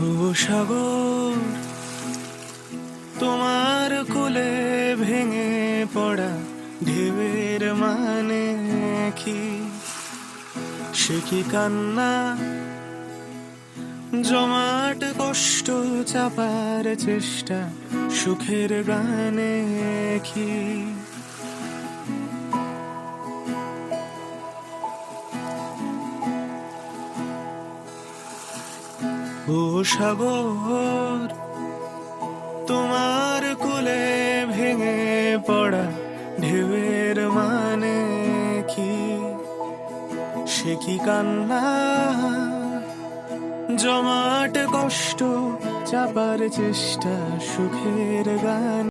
ও সাগর, তোমার কোলে ভেঙে পড়া ঢেউয়ের মানে কি? সে কি কান্না, জমাট কষ্ট চাপার চেষ্টা সুখের গানে কি? ও সাগর, তোমার কোলে ভেঙে পড়া ঢেউয়ের মানে কি? সে কি কান্না, জমাট কষ্ট চাপার চেষ্টা সুখের গান।